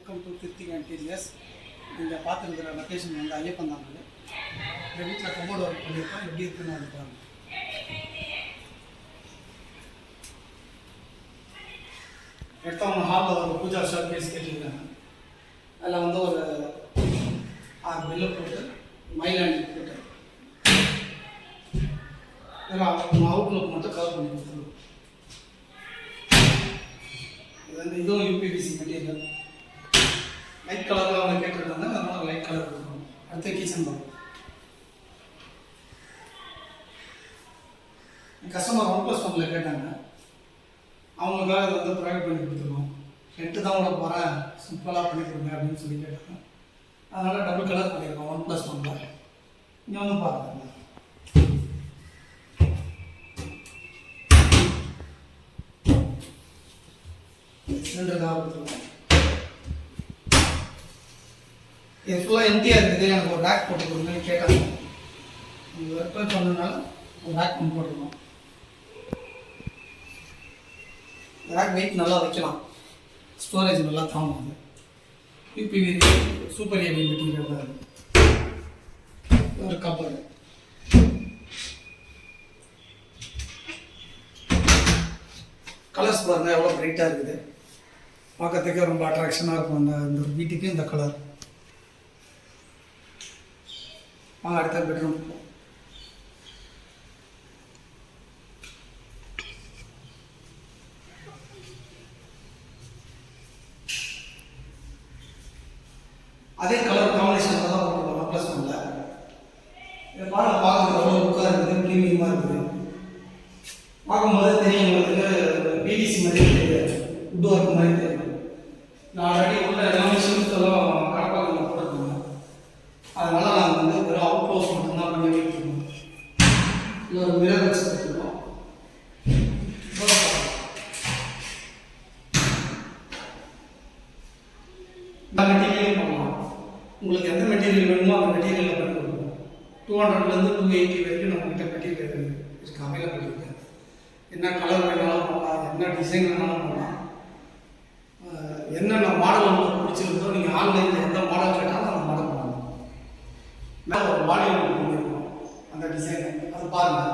Welcome to Kiruthika interiors. நீங்கள் பார்த்துருக்கிற location வந்து ஐயப்பன் தான். இந்த வீட்டில் கமோடு ஒர்க் பண்ணியிருக்கோம். எப்படி இருக்குன்னு அது பாருங்கள். எடுத்தவங்க ஹாலில் ஒரு பூஜா ஷாப் கேஸ் கேட்டிருக்காங்க. அதில் வந்து ஒரு 6 பில்லு போட்டு மயிலாண்டி போட்டு அவுட்லுக் மட்டும் கவர் பண்ணி கொடுத்துருவோம். இது வந்து இதுவும் யூபிவிசி மெட்டீரியல். லைட் கலரில் அவங்க கேட்டிருக்காங்க, அதனால் லைட் கலர் கொடுக்கணும். அடுத்து கிச்சன் பாருங்கள். கஸ்டமர் 1+1 கேட்டாங்க. அவங்களுக்காக இதை வந்து ப்ரொவைட் பண்ணி கொடுத்துருக்கோம். ரெண்டு தான் கூட போகிறேன், சிம்பிளாக பண்ணி கொடுங்க அப்படின்னு சொல்லி கேட்டாங்க. அதனால் டபுள் கலர் பண்ணியிருக்கோம் 1+1. இங்கே வந்து பாருங்கள், சிலிண்டருக்காக கொடுத்துருக்கோம். இது ஃபுல்லாக எம்டியாக இருக்குது, எனக்கு ஒரு ரேக் போட்டு கொடுங்கன்னு கேட்டாங்க. நீங்கள் ஒர்க் பண்ணதுனால ஒரு ரேக் ஒன்று போட்டுருக்கோம். ரேக் வெயிட் நல்லா வைக்கலாம், ஸ்டோரேஜ் நல்லா தாங்கும். யூபிவி சூப்பர் ஹெவி மெட்டீரியல் தான். ஒரு கப்பர் கலர்ஸ் பாருங்கள் எவ்வளோ பிரைட்டாக இருக்குது. பார்க்கறதுக்கே ரொம்ப அட்ராக்ஷனாக இருக்கும் அந்த வீட்டுக்கு இந்த கலர். அடுத்த பெட்ரூம் அதே கலர் காம்பினேஷன் தான் போட்டுருக்கோம் +1. இதை பார்க்குறது எவ்வளோ லுக்காக இருக்குது, ப்ரீமியமாக இருக்குது. பார்க்கும்போது தெரியும் உங்களுக்கு பிவிசி மாதிரி தெரியாது, வுட் ஒர்க் மாதிரி தெரியும். நான் ஆல்ரெடி உள்ள எல்லாமே ஷிஃப்ட்டெல்லாம் கடப்பாக்கத்தில் போட்டுருக்கோங்க. அதனால் நாங்கள் வந்து வெறும் அவுட் க்ளோஸ் மட்டும்தான் பண்ணி வைக்கணும். இது ஒரு மிரர் வச்சு கொடுத்துருக்கோம். இந்த மெட்டீரியலையும் பண்ணலாம். உங்களுக்கு எந்த மெட்டீரியல் வேணுமோ அந்த மெட்டீரியலில் பண்ணி கொடுப்போம். 200லேருந்து 280 வரைக்கும் நம்மகிட்ட மெட்டீரியல் இருக்குது, அவைலபிள் இருக்குது. என்ன கலர் வேணாலும் பண்ணலாம், என்ன டிசைன் வேணாலும் பண்ணலாம். என்னென்ன மாடல் உங்களுக்கு பிடிச்சிருந்தோ நீங்கள் ஆன்லைனில் எந்த மாடல் கேட்டாலும் அந்த மாடல் பண்ணலாம். மேலே ஒரு மாடல் பண்ணியிருக்கோம், அந்த டிசைன் அது பாருங்கள்.